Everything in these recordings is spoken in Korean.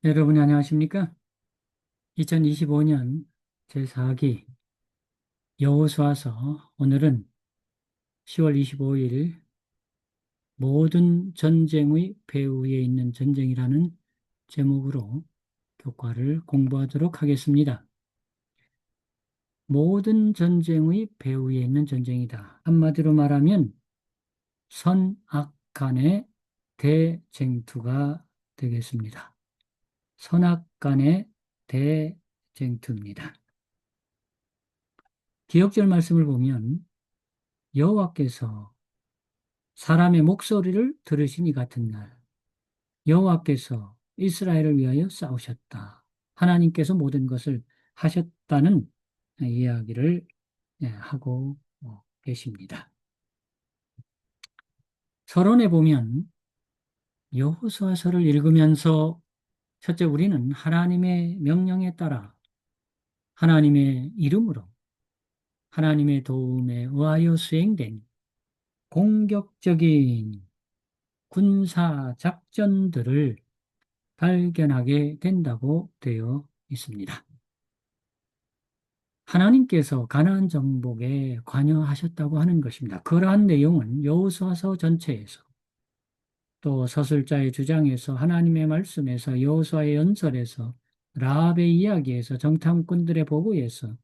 여러분 안녕하십니까? 2025년 제4기 여호수아서 오늘은 10월 25일 모든 전쟁의 배후에 있는 전쟁이라는 제목으로 교과를 공부하도록 하겠습니다. 모든 전쟁의 배후에 있는 전쟁이다. 한마디로 말하면 선악 간의 대쟁투가 되겠습니다. 선악 간의 대쟁투입니다. 기억절 말씀을 보면 여호와께서 사람의 목소리를 들으신 이 같은 날 여호와께서 이스라엘을 위하여 싸우셨다. 하나님께서 모든 것을 하셨다는 이야기를 하고 계십니다. 서론에 보면 여호수아서를 읽으면서 첫째 우리는 하나님의 명령에 따라 하나님의 이름으로 하나님의 도움에 의하여 수행된 공격적인 군사 작전들을 발견하게 된다고 되어 있습니다. 하나님께서 가나안 정복에 관여하셨다고 하는 것입니다. 그러한 내용은 여호수아서 전체에서 또 서술자의 주장에서 하나님의 말씀에서 여호수아의 연설에서 라합의 이야기에서 정탐꾼들의 보고에서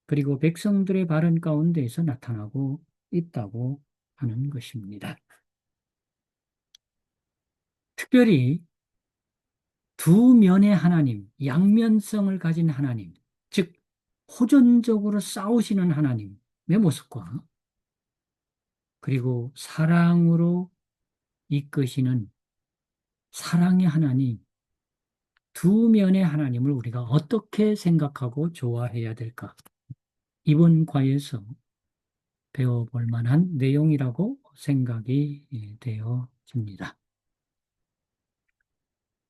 그리고 백성들의 발언 가운데에서 나타나고 있다고 하는 것입니다. 특별히 두 면의 하나님, 양면성을 가진 하나님, 즉 호전적으로 싸우시는 하나님의 모습과 그리고 사랑으로 이끄시는 사랑의 하나님, 두 면의 하나님을 우리가 어떻게 생각하고 좋아해야 될까? 이번 과에서 배워볼 만한 내용이라고 생각이 되어집니다.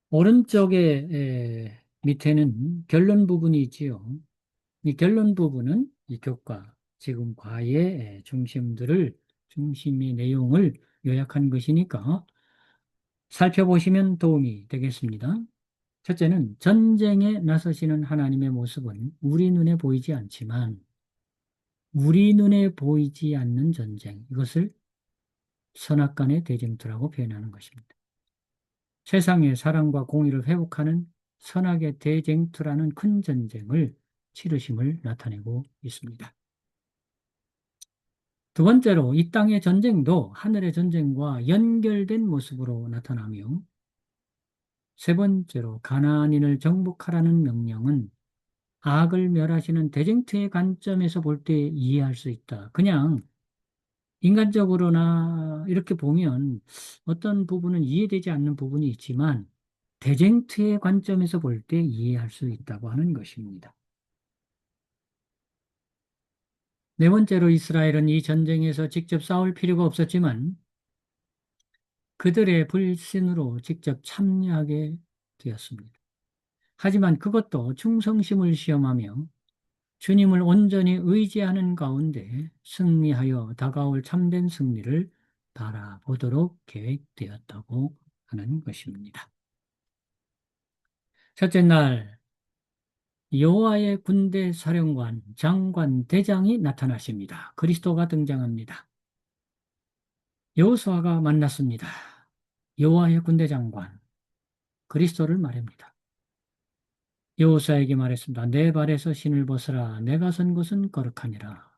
오른쪽에 밑에는 결론 부분이 있지요. 이 결론 부분은 이 교과, 지금 과의 중심의 내용을 요약한 것이니까 살펴보시면 도움이 되겠습니다. 첫째는 전쟁에 나서시는 하나님의 모습은 우리 눈에 보이지 않지만 우리 눈에 보이지 않는 전쟁, 이것을 선악간의 대쟁투라고 표현하는 것입니다. 세상의 사랑과 공의를 회복하는 선악의 대쟁투라는 큰 전쟁을 치르심을 나타내고 있습니다. 두 번째로 이 땅의 전쟁도 하늘의 전쟁과 연결된 모습으로 나타나며 세 번째로 가나안인을 정복하라는 명령은 악을 멸하시는 대쟁투의 관점에서 볼 때 이해할 수 있다. 그냥 인간적으로나 이렇게 보면 어떤 부분은 이해되지 않는 부분이 있지만 대쟁투의 관점에서 볼 때 이해할 수 있다고 하는 것입니다. 네 번째로 이스라엘은 이 전쟁에서 직접 싸울 필요가 없었지만 그들의 불신으로 직접 참여하게 되었습니다. 하지만 그것도 충성심을 시험하며 주님을 온전히 의지하는 가운데 승리하여 다가올 참된 승리를 바라보도록 계획되었다고 하는 것입니다. 첫째 날 여호와의 군대 사령관, 장관, 대장이 나타나십니다. 그리스도가 등장합니다. 여호수아가 만났습니다. 여호와의 군대 장관, 그리스도를 말합니다. 여호수아에게 말했습니다. 내 발에서 신을 벗으라. 내가 선 곳은 거룩하니라.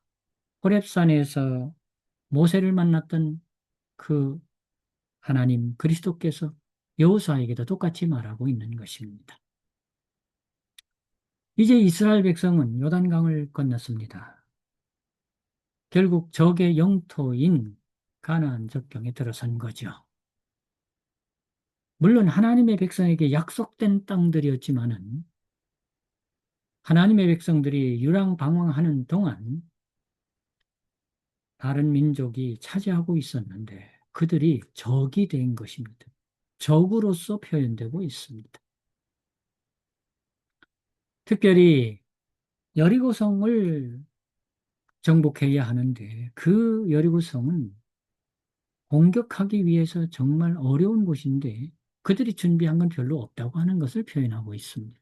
호렙산에서 모세를 만났던 그 하나님 그리스도께서 여호수아에게도 똑같이 말하고 있는 것입니다. 이제 이스라엘 백성은 요단강을 건넜습니다. 결국 적의 영토인 가나안 적경에 들어선 거죠. 물론 하나님의 백성에게 약속된 땅들이었지만은 하나님의 백성들이 유랑방황하는 동안 다른 민족이 차지하고 있었는데 그들이 적이 된 것입니다. 적으로서 표현되고 있습니다. 특별히 여리고성을 정복해야 하는데 그 여리고성은 공격하기 위해서 정말 어려운 곳인데 그들이 준비한 건 별로 없다고 하는 것을 표현하고 있습니다.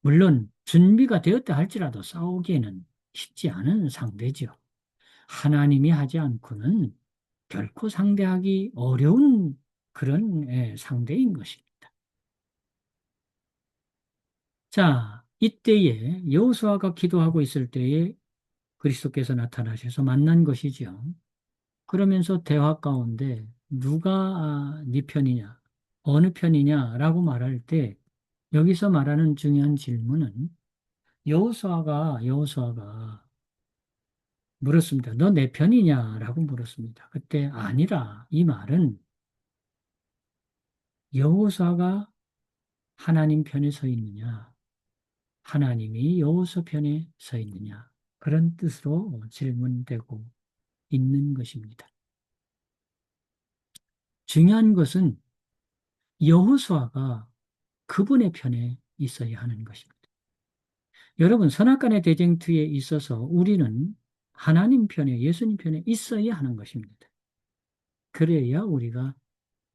물론 준비가 되었다 할지라도 싸우기에는 쉽지 않은 상대죠. 하나님이 하지 않고는 결코 상대하기 어려운 그런 상대인 것입니다. 자, 이때에 여호수아가 기도하고 있을 때에 그리스도께서 나타나셔서 만난 것이죠. 그러면서 대화 가운데 누가 네 편이냐, 어느 편이냐라고 말할 때 여기서 말하는 중요한 질문은 여호수아가 물었습니다. 너 내 편이냐라고 물었습니다. 그때 아니라 이 말은 여호수아가 하나님 편에 서 있느냐, 하나님이 여호수아 편에 서 있느냐 그런 뜻으로 질문되고 있는 것입니다. 중요한 것은 여호수아가 그분의 편에 있어야 하는 것입니다. 여러분, 선악간의 대쟁투에 있어서 우리는 하나님 편에, 예수님 편에 있어야 하는 것입니다. 그래야 우리가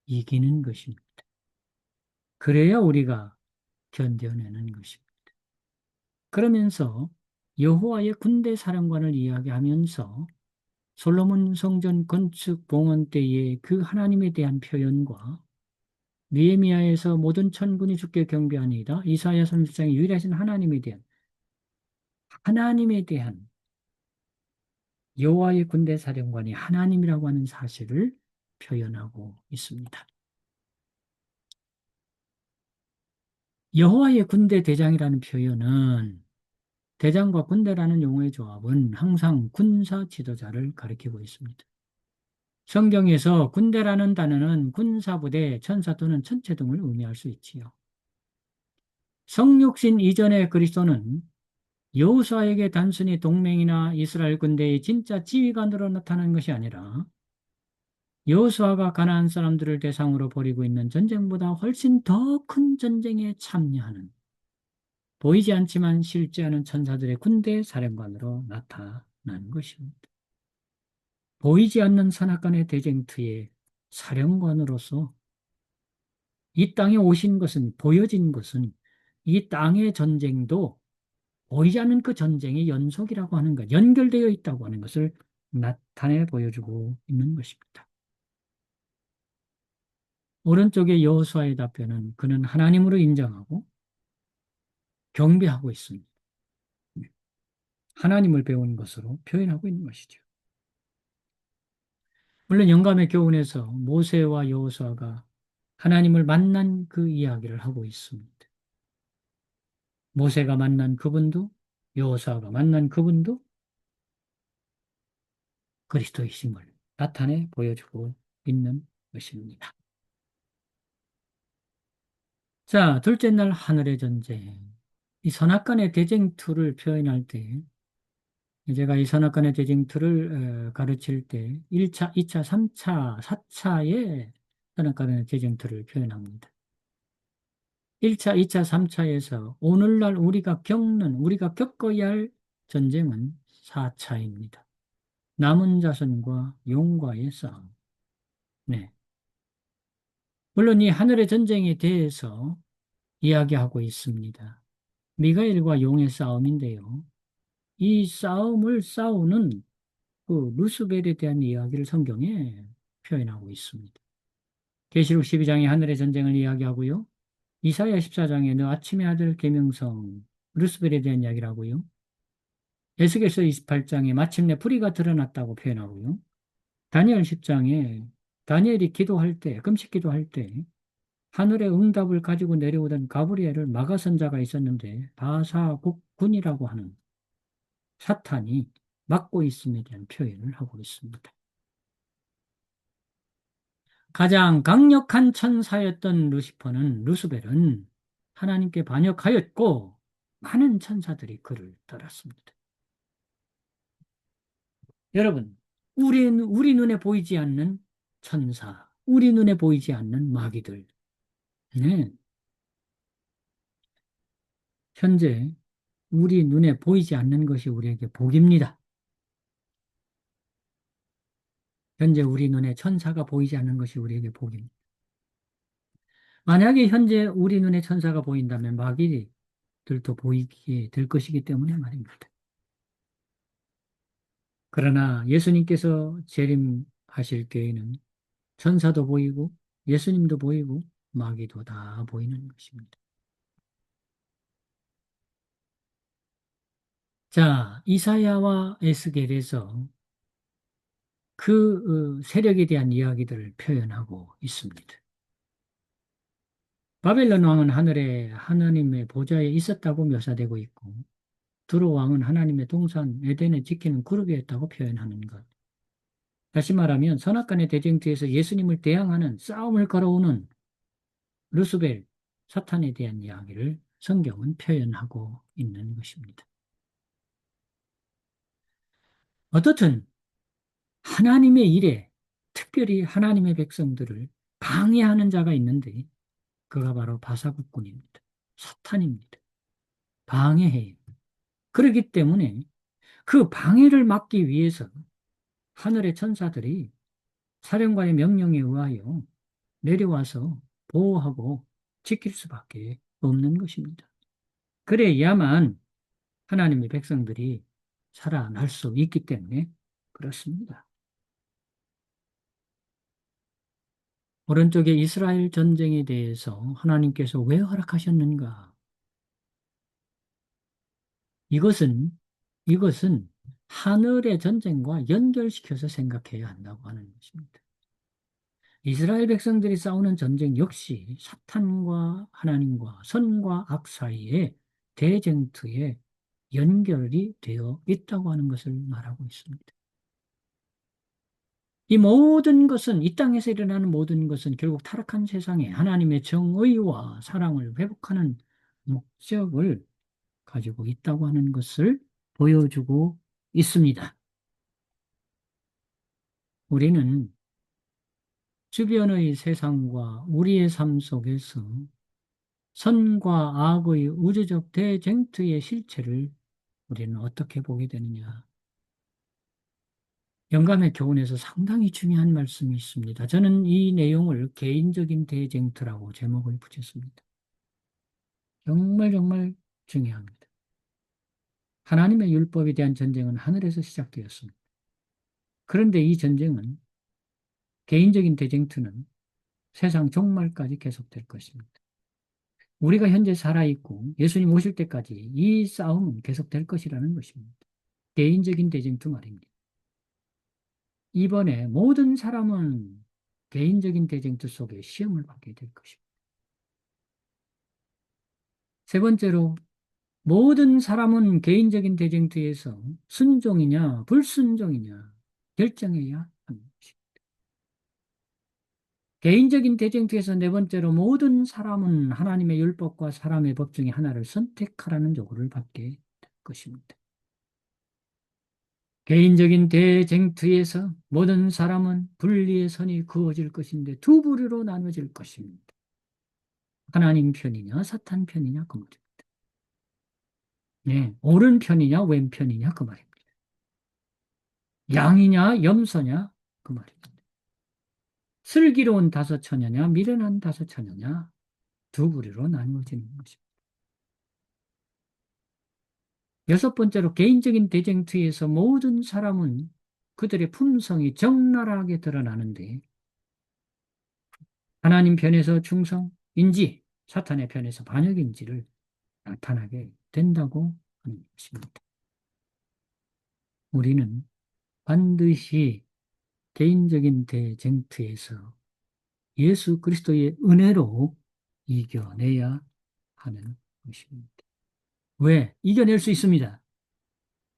이기는 것입니다. 그래야 우리가 견뎌내는 것입니다. 그러면서 여호와의 군대 사령관을 이야기하면서 솔로몬 성전 건축 봉헌 때의 그 하나님에 대한 표현과 느헤미야에서 모든 천군이 주께 경배하니이다. 이사야 선지자의 유일하신 하나님에 대한 여호와의 군대 사령관이 하나님이라고 하는 사실을 표현하고 있습니다. 여호와의 군대 대장이라는 표현은 대장과 군대라는 용어의 조합은 항상 군사 지도자를 가리키고 있습니다. 성경에서 군대라는 단어는 군사부대, 천사 또는 천체 등을 의미할 수 있지요. 성육신 이전의 그리스도는 여호수아에게 단순히 동맹이나 이스라엘 군대의 진짜 지휘관으로 나타난 것이 아니라 여호수아가 가나안 사람들을 대상으로 벌이고 있는 전쟁보다 훨씬 더 큰 전쟁에 참여하는 보이지 않지만 실제하는 천사들의 군대 사령관으로 나타난 것입니다. 보이지 않는 선악간의 대쟁투의 사령관으로서 이 땅에 오신 것은 보여진 것은 이 땅의 전쟁도 보이지 않는 그 전쟁의 연속이라고 하는 것, 연결되어 있다고 하는 것을 나타내 보여주고 있는 것입니다. 오른쪽의 여호수아의 답변은 그는 하나님으로 인정하고 경배하고 있습니다. 하나님을 배운 것으로 표현하고 있는 것이죠. 물론 영감의 교훈에서 모세와 여호수아가 하나님을 만난 그 이야기를 하고 있습니다. 모세가 만난 그분도 여호수아가 만난 그분도 그리스도이심을 나타내 보여주고 있는 것입니다. 자, 둘째 날 하늘의 전쟁. 이 선악간의 대쟁투를 표현할 때 제가 이 선악간의 대쟁투를 가르칠 때 1차, 2차, 3차, 4차의 선악간의 대쟁투를 표현합니다. 1차, 2차, 3차에서 오늘날 우리가 겪어야 할 전쟁은 4차입니다. 남은 자손과 용과의 싸움. 네. 물론 이 하늘의 전쟁에 대해서 이야기하고 있습니다. 미가엘과 용의 싸움인데요. 이 싸움을 싸우는 그 루스벨에 대한 이야기를 성경에 표현하고 있습니다. 계시록 12장의 하늘의 전쟁을 이야기하고요. 이사야 14장에 너 아침의 아들 계명성 루스벨에 대한 이야기를 하고요. 에스겔서 28장에 마침내 불의가 드러났다고 표현하고요. 다니엘 10장에 다니엘이 기도할 때, 금식 기도할 때 하늘의 응답을 가지고 내려오던 가브리엘을 막아선 자가 있었는데 바사국군이라고 하는 사탄이 막고 있음에 대한 표현을 하고 있습니다. 가장 강력한 천사였던 루스벨은 하나님께 반역하였고 많은 천사들이 그를 따랐습니다. 여러분, 우리 눈에 보이지 않는 천사, 우리 눈에 보이지 않는 마귀들, 네, 현재 우리 눈에 보이지 않는 것이 우리에게 복입니다. 현재 우리 눈에 천사가 보이지 않는 것이 우리에게 복입니다. 만약에 현재 우리 눈에 천사가 보인다면 마귀들도 보이게 될 것이기 때문에 말입니다. 그러나 예수님께서 재림하실 때에는 천사도 보이고 예수님도 보이고 마귀도 다 보이는 것입니다. 자, 이사야와 에스겔에서 그 세력에 대한 이야기들을 표현하고 있습니다. 바벨론 왕은 하늘에 하나님의 보좌에 있었다고 묘사되고 있고 두로 왕은 하나님의 동산 에덴을 지키는 그룹이었다고 표현하는 것. 다시 말하면 선악간의 대쟁투에서 예수님을 대항하는 싸움을 걸어오는 루스벨, 사탄에 대한 이야기를 성경은 표현하고 있는 것입니다. 어떻든 하나님의 일에 특별히 하나님의 백성들을 방해하는 자가 있는데 그가 바로 바사국군입니다. 사탄입니다. 방해해요. 그렇기 때문에 그 방해를 막기 위해서 하늘의 천사들이 사령관의 명령에 의하여 내려와서 보호하고 지킬 수밖에 없는 것입니다. 그래야만 하나님의 백성들이 살아날 수 있기 때문에 그렇습니다. 오른쪽에 이스라엘 전쟁에 대해서 하나님께서 왜 허락하셨는가? 이것은, 이것은 하늘의 전쟁과 연결시켜서 생각해야 한다고 하는 것입니다. 이스라엘 백성들이 싸우는 전쟁 역시 사탄과 하나님과 선과 악 사이에 대쟁투에 연결이 되어 있다고 하는 것을 말하고 있습니다. 이 모든 것은, 이 땅에서 일어나는 모든 것은 결국 타락한 세상에 하나님의 정의와 사랑을 회복하는 목적을 가지고 있다고 하는 것을 보여주고 있습니다. 우리는 주변의 세상과 우리의 삶 속에서 선과 악의 우주적 대쟁투의 실체를 우리는 어떻게 보게 되느냐. 영감의 교훈에서 상당히 중요한 말씀이 있습니다. 저는 이 내용을 개인적인 대쟁투라고 제목을 붙였습니다. 정말 정말 중요합니다. 하나님의 율법에 대한 전쟁은 하늘에서 시작되었습니다. 그런데 이 전쟁은 개인적인 대쟁투는 세상 종말까지 계속될 것입니다. 우리가 현재 살아있고 예수님 오실 때까지 이 싸움은 계속될 것이라는 것입니다. 개인적인 대쟁투 말입니다. 이번에 모든 사람은 개인적인 대쟁투 속에 시험을 받게 될 것입니다. 세 번째로, 모든 사람은 개인적인 대쟁투에서 순종이냐 불순종이냐 결정해야 하는 것입니다. 개인적인 대쟁투에서 네 번째로, 모든 사람은 하나님의 율법과 사람의 법 중에 하나를 선택하라는 요구를 받게 될 것입니다. 개인적인 대쟁투에서 모든 사람은 분리의 선이 그어질 것인데 두 부류로 나눠질 것입니다. 하나님 편이냐 사탄 편이냐 그 말입니다. 네, 옳은 편이냐 왼편이냐 그 말입니다. 양이냐 염소냐 그 말입니다. 슬기로운 다섯 처녀냐 미련한 다섯 처녀냐 두 부류로 나누어지는 것입니다. 여섯 번째로, 개인적인 대쟁투에서 모든 사람은 그들의 품성이 적나라하게 드러나는데 하나님 편에서 충성인지 사탄의 편에서 반역인지를 나타나게 된다고 하는 것입니다. 우리는 반드시 개인적인 대쟁투에서 예수 그리스도의 은혜로 이겨내야 하는 것입니다. 왜? 이겨낼 수 있습니다.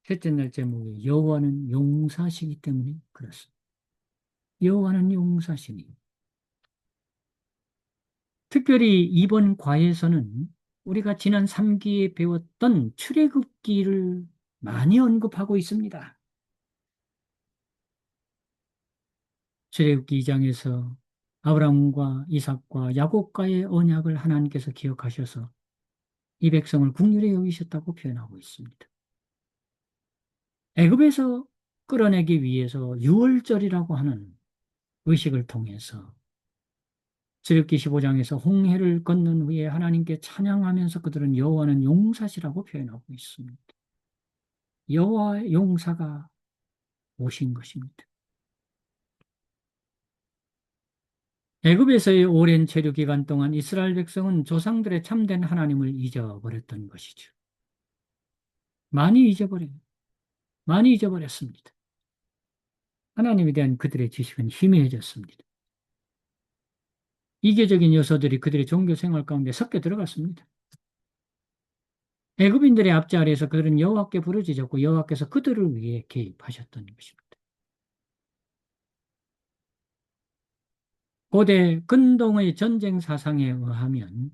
셋째 날 제목이 여호와는 용사시기 때문에 그렇습니다. 여호와는 용사시니. 특별히 이번 과에서는 우리가 지난 3기에 배웠던 출애굽기를 많이 언급하고 있습니다. 출애굽기 2장에서 아브라함과 이삭과 야곱과의 언약을 하나님께서 기억하셔서 이 백성을 긍휼히 여기셨다고 표현하고 있습니다. 애굽에서 끌어내기 위해서 유월절이라고 하는 의식을 통해서 출애굽기 15장에서 홍해를 건넌 후에 하나님께 찬양하면서 그들은 여호와는 용사시라고 표현하고 있습니다. 여호와의 용사가 오신 것입니다. 애굽에서의 오랜 체류 기간 동안 이스라엘 백성은 조상들의 참된 하나님을 잊어버렸던 것이죠. 많이 잊어버려요. 많이 잊어버렸습니다. 하나님에 대한 그들의 지식은 희미해졌습니다. 이계적인 요소들이 그들의 종교 생활 가운데 섞여 들어갔습니다. 애굽인들의 압제 아래에서 그들은 여호와께 부르짖었고 여호와께서 그들을 위해 개입하셨던 것입니다. 고대 근동의 전쟁 사상에 의하면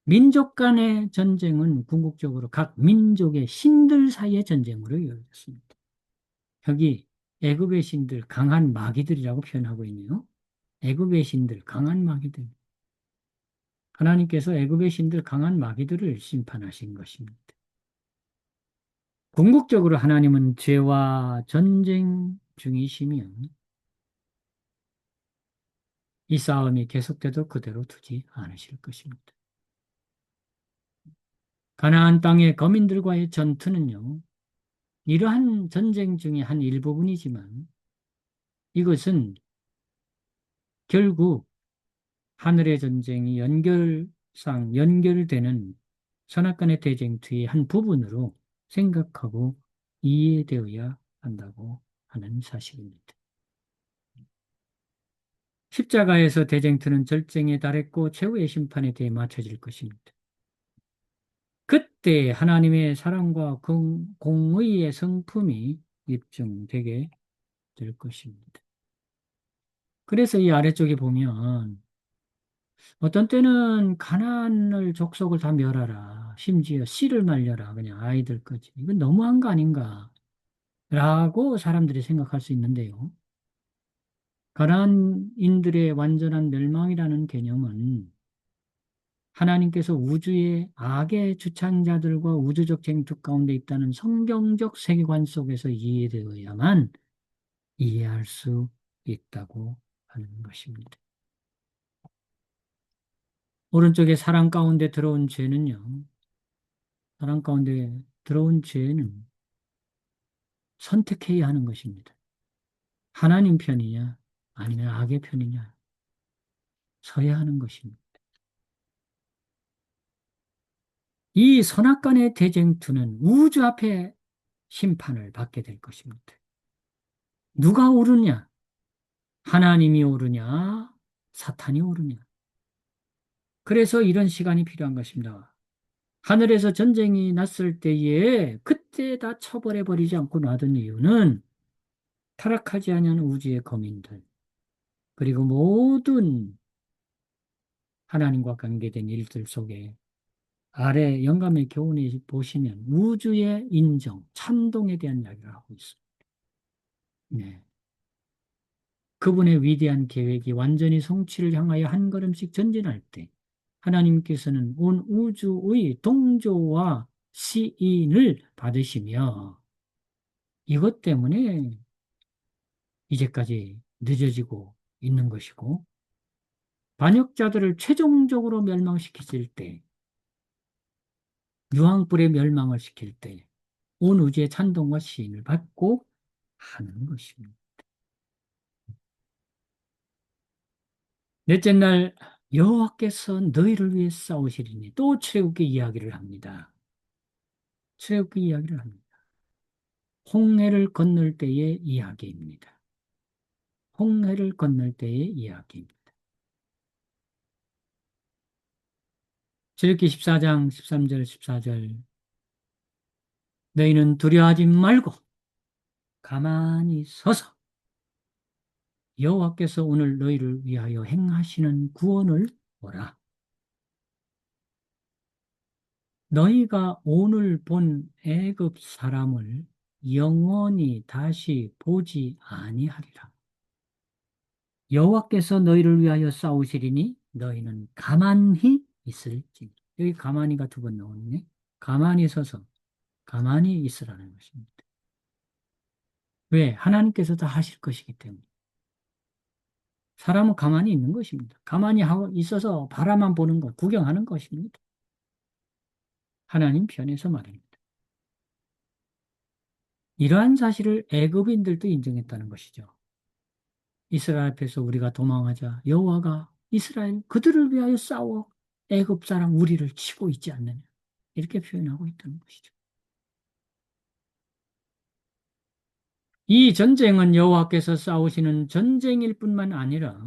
민족 간의 전쟁은 궁극적으로 각 민족의 신들 사이의 전쟁으로 이어졌습니다. 여기 애굽의 신들 강한 마귀들이라고 표현하고 있네요. 애굽의 신들 강한 마귀들. 하나님께서 애굽의 신들 강한 마귀들을 심판하신 것입니다. 궁극적으로 하나님은 죄와 전쟁 중이시면 이 싸움이 계속돼도 그대로 두지 않으실 것입니다. 가나안 땅의 거민들과의 전투는요, 이러한 전쟁 중의 한 일부분이지만 이것은 결국 하늘의 전쟁이 연결되는 선악간의 대쟁투의 한 부분으로 생각하고 이해되어야 한다고 하는 사실입니다. 십자가에서 대쟁투는 절정에 달했고 최후의 심판에 대해 맞춰질 것입니다. 그때 하나님의 사랑과 공의의 성품이 입증되게 될 것입니다. 그래서 이 아래쪽에 보면 어떤 때는 가나안을 족속을 다 멸하라. 심지어 씨를 말려라. 그냥 아이들까지. 이건 너무한 거 아닌가? 라고 사람들이 생각할 수 있는데요. 가나안인들의 완전한 멸망이라는 개념은 하나님께서 우주의 악의 주창자들과 우주적 쟁투 가운데 있다는 성경적 세계관 속에서 이해되어야만 이해할 수 있다고 하는 것입니다. 오른쪽에 사랑 가운데 들어온 죄는요. 사랑 가운데 들어온 죄는 선택해야 하는 것입니다. 하나님 편이냐 아니면 악의 편이냐 서야 하는 것입니다. 이 선악간의 대쟁투는 우주 앞에 심판을 받게 될 것입니다. 누가 오르냐? 하나님이 오르냐? 사탄이 오르냐? 그래서 이런 시간이 필요한 것입니다. 하늘에서 전쟁이 났을 때에 그때 다 처벌해 버리지 않고 놔둔 이유는 타락하지 않은 우주의 거민들 그리고 모든 하나님과 관계된 일들 속에 아래 영감의 교훈에 보시면 우주의 인정, 찬동에 대한 이야기를 하고 있습니다. 네. 그분의 위대한 계획이 완전히 성취를 향하여 한 걸음씩 전진할 때 하나님께서는 온 우주의 동조와 시인을 받으시며 이것 때문에 이제까지 늦어지고 있는 것이고 반역자들을 최종적으로 멸망시키실 때 유황불에 멸망을 시킬 때 온 우주의 찬동과 시인을 받고 하는 것입니다. 넷째 날 여호와께서 너희를 위해 싸우시리니 또 출애굽기 이야기를 합니다. 출애굽기 이야기를 합니다. 홍해를 건널 때의 이야기입니다. 홍해를 건널 때의 이야기입니다. 출애굽기 14장 13절 14절 너희는 두려워하지 말고 가만히 서서 여호와께서 오늘 너희를 위하여 행하시는 구원을 보라. 너희가 오늘 본 애굽 사람을 영원히 다시 보지 아니하리라. 여호와께서 너희를 위하여 싸우시리니 너희는 가만히 있을지. 여기 가만히가 두 번 나오네. 가만히 서서 가만히 있으라는 것입니다. 왜? 하나님께서 다 하실 것이기 때문에. 사람은 가만히 있는 것입니다. 가만히 하고 있어서 바라만 보는 것, 구경하는 것입니다. 하나님 편에서 말입니다. 이러한 사실을 애굽인들도 인정했다는 것이죠. 이스라엘 앞에서 우리가 도망하자 여호와가 이스라엘 그들을 위하여 싸워 애굽 사람 우리를 치고 있지 않느냐. 이렇게 표현하고 있다는 것이죠. 이 전쟁은 여호와께서 싸우시는 전쟁일 뿐만 아니라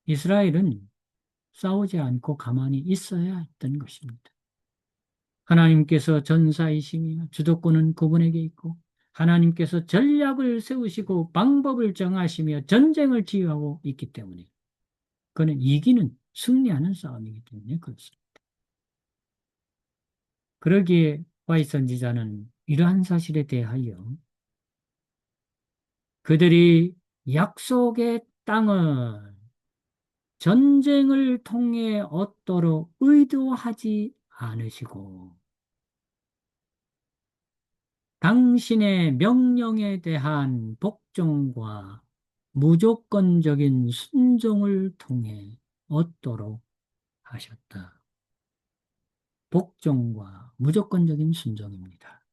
이스라엘은 싸우지 않고 가만히 있어야 했던 것입니다. 하나님께서 전사이시며 주도권은 그분에게 있고 하나님께서 전략을 세우시고 방법을 정하시며 전쟁을 지휘하고 있기 때문에 그는 이기는 승리하는 싸움이기 때문에 그렇습니다. 그러기에 와이 선지자는 이러한 사실에 대하여 그들이 약속의 땅을 전쟁을 통해 얻도록 의도하지 않으시고 당신의 명령에 대한 복종과 무조건적인 순종을 통해 얻도록 하셨다. 복종과 무조건적인 순종입니다.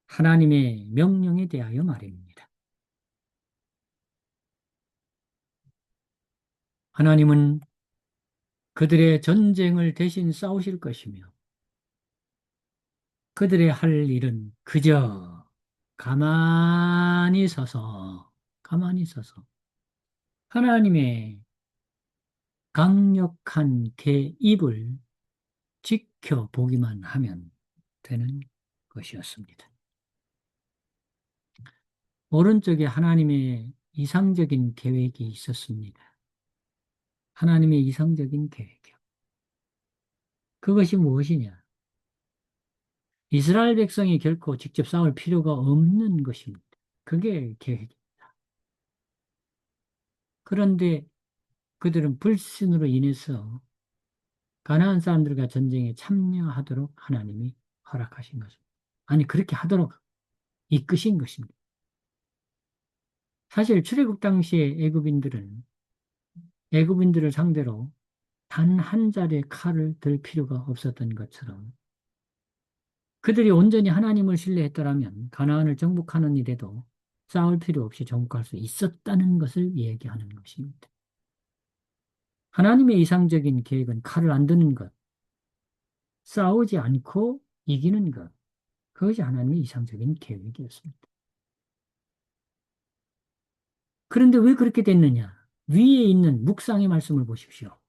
하나님의 명령에 대하여 말입니다. 하나님은 그들의 전쟁을 대신 싸우실 것이며 그들의 할 일은 그저 가만히 서서 하나님의 강력한 개입을 지켜보기만 하면 되는 것이었습니다. 오른쪽에 하나님의 이상적인 계획이 있었습니다. 하나님의 이상적인 계획이요. 그것이 무엇이냐? 이스라엘 백성이 결코 직접 싸울 필요가 없는 것입니다. 그게 계획입니다. 그런데 그들은 불신으로 인해서 가나안 사람들과 전쟁에 참여하도록 하나님이 허락하신 것입니다. 아니, 그렇게 하도록 이끄신 것입니다. 사실 출애굽 당시에 애굽인들을 상대로 단 한 자리의 칼을 들 필요가 없었던 것처럼 그들이 온전히 하나님을 신뢰했더라면 가나안을 정복하는 일에도 싸울 필요 없이 정복할 수 있었다는 것을 얘기하는 것입니다. 하나님의 이상적인 계획은 칼을 안 드는 것, 싸우지 않고 이기는 것, 그것이 하나님의 이상적인 계획이었습니다. 그런데 왜 그렇게 됐느냐? 위에 있는 묵상의 말씀을 보십시오.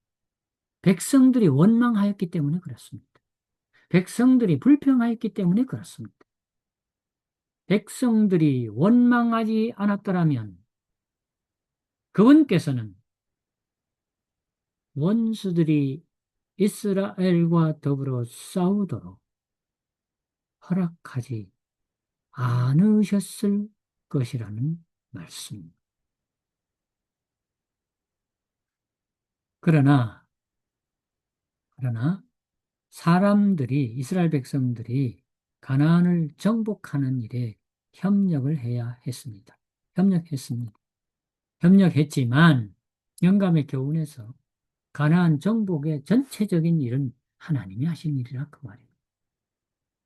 백성들이 원망하였기 때문에 그렇습니다. 백성들이 불평하였기 때문에 그렇습니다. 백성들이 원망하지 않았더라면 그분께서는 원수들이 이스라엘과 더불어 싸우도록 허락하지 않으셨을 것이라는 말씀. 그러나, 그러나 이스라엘 백성들이 가나안을 정복하는 일에 협력을 해야 했습니다. 협력했습니다. 협력했지만 영감의 교훈에서 가나안 정복의 전체적인 일은 하나님이 하신 일이라 그 말입니다.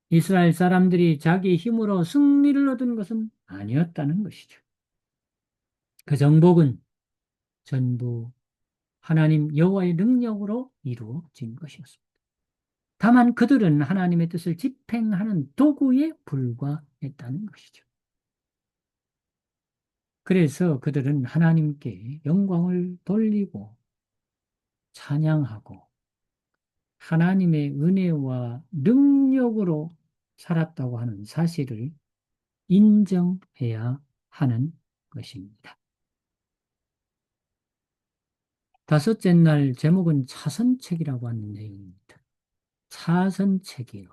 이스라엘 사람들이 자기 힘으로 승리를 얻은 것은 아니었다는 것이죠. 그 정복은 전부 하나님 여호와의 능력으로 이루어진 것이었습니다. 다만 그들은 하나님의 뜻을 집행하는 도구에 불과했다는 것이죠. 그래서 그들은 하나님께 영광을 돌리고 찬양하고 하나님의 은혜와 능력으로 살았다고 하는 사실을 인정해야 하는 것입니다. 다섯째 날 제목은 차선책이라고 하는 내용입니다. 차선책이요.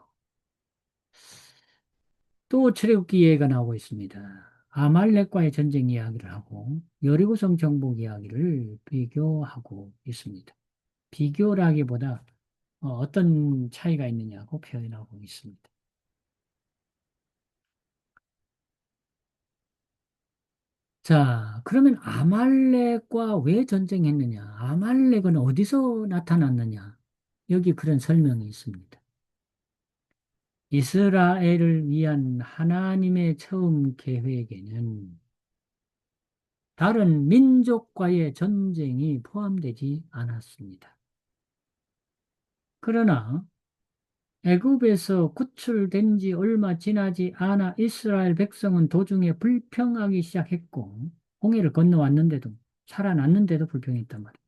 또 출애굽기 예가 나오고 있습니다. 아말렉과의 전쟁 이야기를 하고 여리고성 정복 이야기를 비교하고 있습니다. 비교라기보다 어떤 차이가 있느냐고 표현하고 있습니다. 자, 그러면 아말렉과 왜 전쟁했느냐? 아말렉은 어디서 나타났느냐? 여기 그런 설명이 있습니다. 이스라엘을 위한 하나님의 처음 계획에는 다른 민족과의 전쟁이 포함되지 않았습니다. 그러나 애굽에서 구출된 지 얼마 지나지 않아 이스라엘 백성은 도중에 불평하기 시작했고 홍해를 건너왔는데도 살아났는데도 불평했단 말이에요.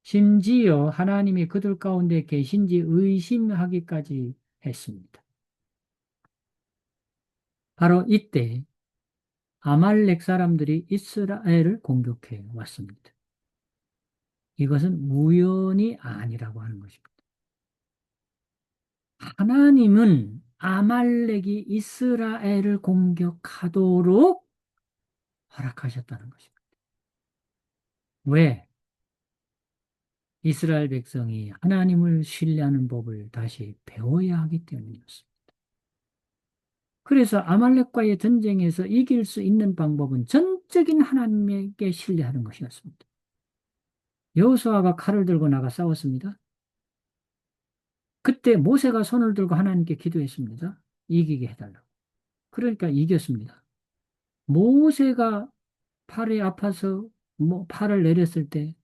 심지어 하나님이 그들 가운데 계신지 의심하기까지 했습니다. 바로 이때 아말렉 사람들이 이스라엘을 공격해 왔습니다. 이것은 우연이 아니라고 하는 것입니다. 하나님은 아말렉이 이스라엘을 공격하도록 허락하셨다는 것입니다. 왜? 이스라엘 백성이 하나님을 신뢰하는 법을 다시 배워야 하기 때문이었습니다. 그래서 아말렉과의 전쟁에서 이길 수 있는 방법은 전적인 하나님에게 신뢰하는 것이었습니다. 여호수아가 칼을 들고 나가 싸웠습니다. 그때 모세가 손을 들고 하나님께 기도했습니다. 이기게 해달라고. 그러니까 이겼습니다. 모세가 팔이 아파서 팔을 내렸을 때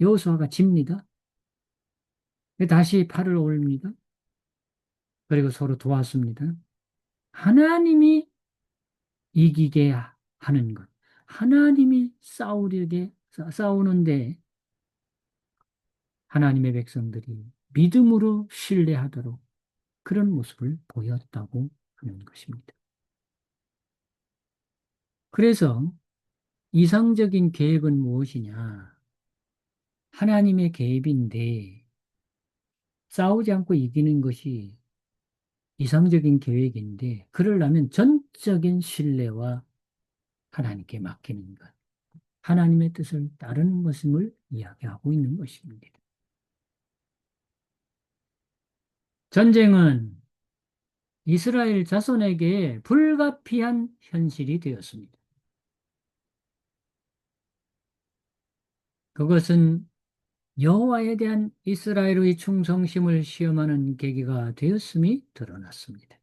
여호수아가 집니다. 다시 팔을 올립니다. 그리고 서로 도왔습니다. 하나님이 이기게 하는 것. 하나님이 싸우는데 하나님의 백성들이 믿음으로 신뢰하도록 그런 모습을 보였다고 하는 것입니다. 그래서 이상적인 계획은 무엇이냐? 하나님의 계획인데 싸우지 않고 이기는 것이 이상적인 계획인데 그러려면 전적인 신뢰와 하나님께 맡기는 것, 하나님의 뜻을 따르는 것임을 이야기하고 있는 것입니다. 전쟁은 이스라엘 자손에게 불가피한 현실이 되었습니다. 그것은 여호와에 대한 이스라엘의 충성심을 시험하는 계기가 되었음이 드러났습니다.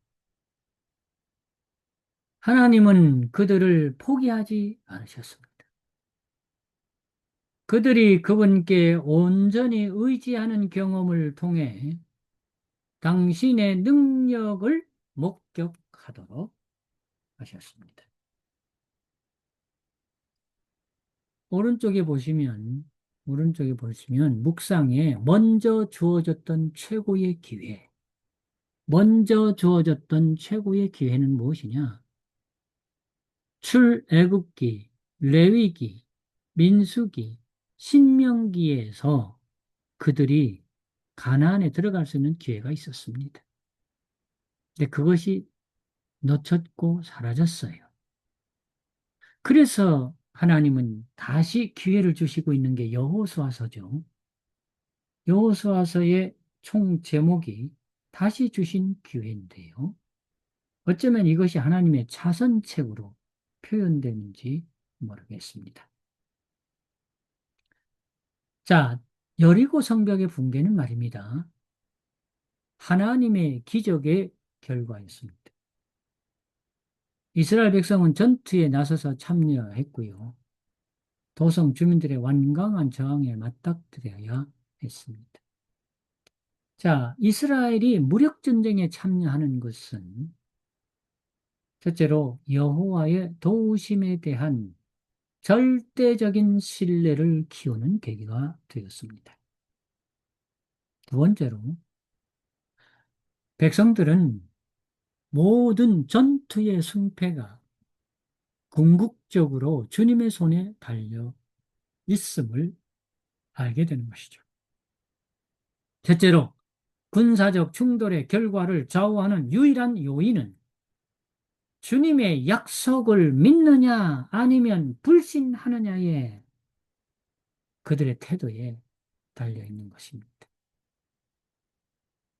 하나님은 그들을 포기하지 않으셨습니다. 그들이 그분께 온전히 의지하는 경험을 통해 당신의 능력을 목격하도록 하셨습니다. 오른쪽에 보시면, 오른쪽에 보시면 묵상에 먼저 주어졌던 최고의 기회, 먼저 주어졌던 최고의 기회는 무엇이냐? 출애굽기, 레위기, 민수기, 신명기에서 그들이 가나안에 들어갈 수 있는 기회가 있었습니다. 근데 그것이 놓쳤고 사라졌어요. 그래서 하나님은 다시 기회를 주시고 있는 게 여호수아서죠. 여호수아서의 총 제목이 다시 주신 기회인데요. 어쩌면 이것이 하나님의 차선책으로 표현되는지 모르겠습니다. 자, 여리고 성벽의 붕괴는 말입니다. 하나님의 기적의 결과였습니다. 이스라엘 백성은 전투에 나서서 참여했고요. 도성 주민들의 완강한 저항에 맞닥뜨려야 했습니다. 자, 이스라엘이 무력전쟁에 참여하는 것은 첫째로 여호와의 도우심에 대한 절대적인 신뢰를 키우는 계기가 되었습니다. 두 번째로 백성들은 모든 전투의 승패가 궁극적으로 주님의 손에 달려 있음을 알게 되는 것이죠. 셋째로 군사적 충돌의 결과를 좌우하는 유일한 요인은 주님의 약속을 믿느냐 아니면 불신하느냐에 그들의 태도에 달려 있는 것입니다.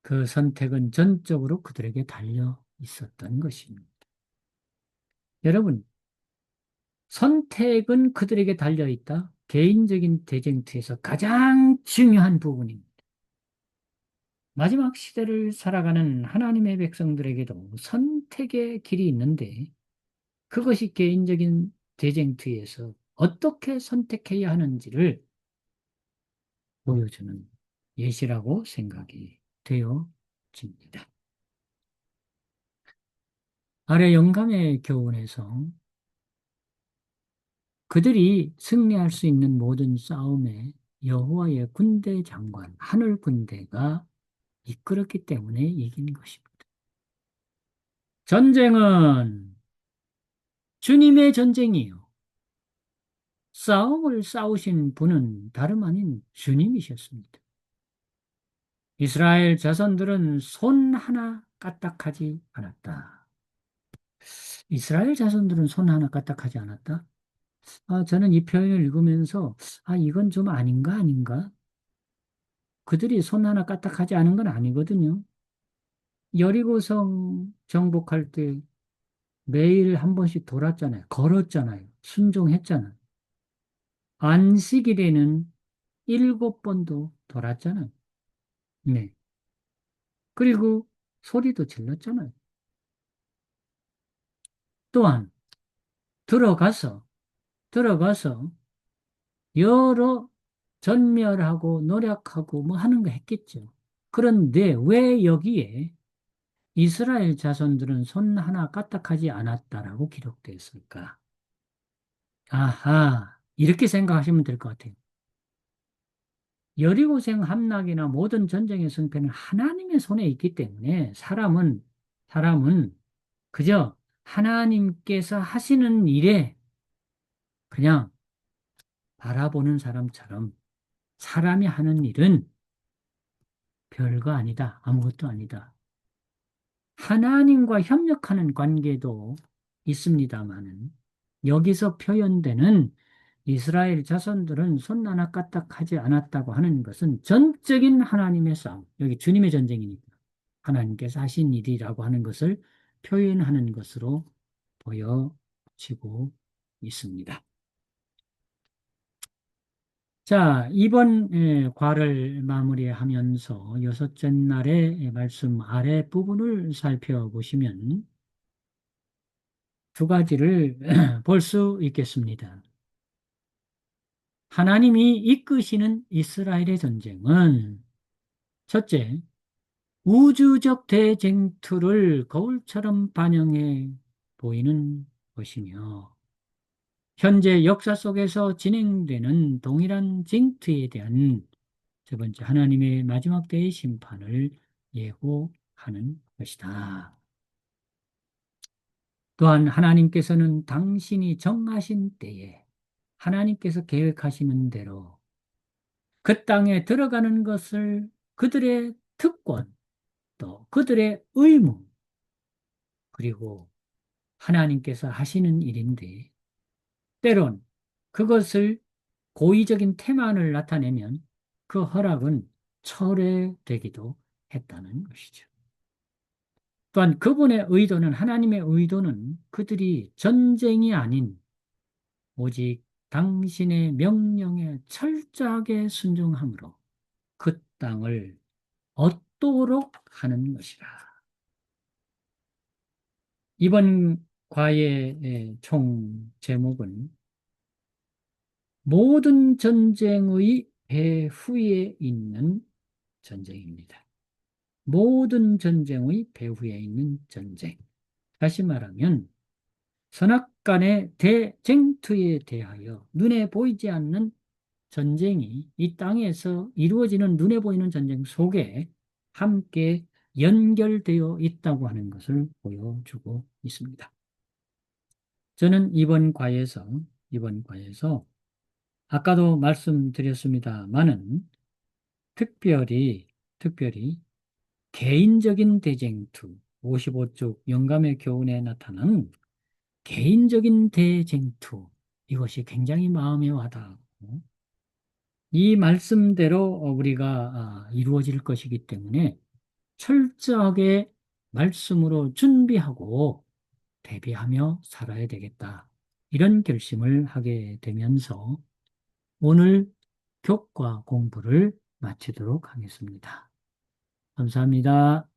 그 선택은 전적으로 그들에게 달려 있었던 것입니다. 여러분, 선택은 그들에게 달려있다. 개인적인 대쟁투에서 가장 중요한 부분입니다. 마지막 시대를 살아가는 하나님의 백성들에게도 선택의 길이 있는데 그것이 개인적인 대쟁투에서 어떻게 선택해야 하는지를 보여주는 예시라고 생각이 되어집니다. 아래 영감의 교훈에서 그들이 승리할 수 있는 모든 싸움에 여호와의 군대 장관, 하늘 군대가 이끌었기 때문에 이긴 것입니다. 전쟁은 주님의 전쟁이요. 싸움을 싸우신 분은 다름 아닌 주님이셨습니다. 이스라엘 자손들은 손 하나 까딱하지 않았다. 이스라엘 자손들은 손 하나 까딱하지 않았다? 저는 이 표현을 읽으면서, 이건 좀 아닌가? 그들이 손 하나 까딱하지 않은 건 아니거든요. 여리고성 정복할 때 매일 한 번씩 돌았잖아요. 걸었잖아요. 순종했잖아요. 안식일에는 7번도 돌았잖아요. 네. 그리고 소리도 질렀잖아요. 또한 들어가서 여러 전멸하고 노력하고 뭐 하는 거 했겠죠. 그런데 왜 여기에 이스라엘 자손들은 손 하나 까딱하지 않았다라고 기록되어 있을까? 아하, 이렇게 생각하시면 될 것 같아요. 여리고성 함락이나 모든 전쟁의 승패는 하나님의 손에 있기 때문에 사람은 그저 하나님께서 하시는 일에 그냥 바라보는 사람처럼 사람이 하는 일은 별거 아니다. 아무것도 아니다. 하나님과 협력하는 관계도 있습니다만은 여기서 표현되는 이스라엘 자손들은 손 하나 까딱하지 않았다고 하는 것은 전적인 하나님의 싸움. 여기 주님의 전쟁이니까 하나님께서 하신 일이라고 하는 것을 표현하는 것으로 보여지고 있습니다. 자, 이번 과를 마무리하면서 여섯째 날의 말씀 아래 부분을 살펴보시면 두 가지를 볼 수 있겠습니다. 하나님이 이끄시는 이스라엘의 전쟁은 첫째, 우주적 대쟁투를 거울처럼 반영해 보이는 것이며 현재 역사 속에서 진행되는 동일한 쟁투에 대한 두 번째, 하나님의 마지막 때의 심판을 예고하는 것이다. 또한 하나님께서는 당신이 정하신 때에 하나님께서 계획하시는 대로 그 땅에 들어가는 것을 그들의 특권, 또 그들의 의무, 그리고 하나님께서 하시는 일인데, 때론 그것을 고의적인 태만을 나타내면 그 허락은 철회되기도 했다는 것이죠. 또한 그분의 의도는, 하나님의 의도는 그들이 전쟁이 아닌 오직 당신의 명령에 철저하게 순종함으로 그 땅을 얻도록 하는 것이라. 이번 과의 총 제목은 모든 전쟁의 배후에 있는 전쟁입니다. 모든 전쟁의 배후에 있는 전쟁. 다시 말하면 선악간의 대쟁투에 대하여 눈에 보이지 않는 전쟁이 이 땅에서 이루어지는 눈에 보이는 전쟁 속에 함께 연결되어 있다고 하는 것을 보여주고 있습니다. 저는 이번 과에서 아까도 말씀드렸습니다만은 특별히 개인적인 대쟁투 55쪽 영감의 교훈에 나타나는 개인적인 대쟁투 이것이 굉장히 마음에 와닿고 이 말씀대로 우리가 이루어질 것이기 때문에 철저하게 말씀으로 준비하고 대비하며 살아야 되겠다. 이런 결심을 하게 되면서 오늘 교과 공부를 마치도록 하겠습니다. 감사합니다.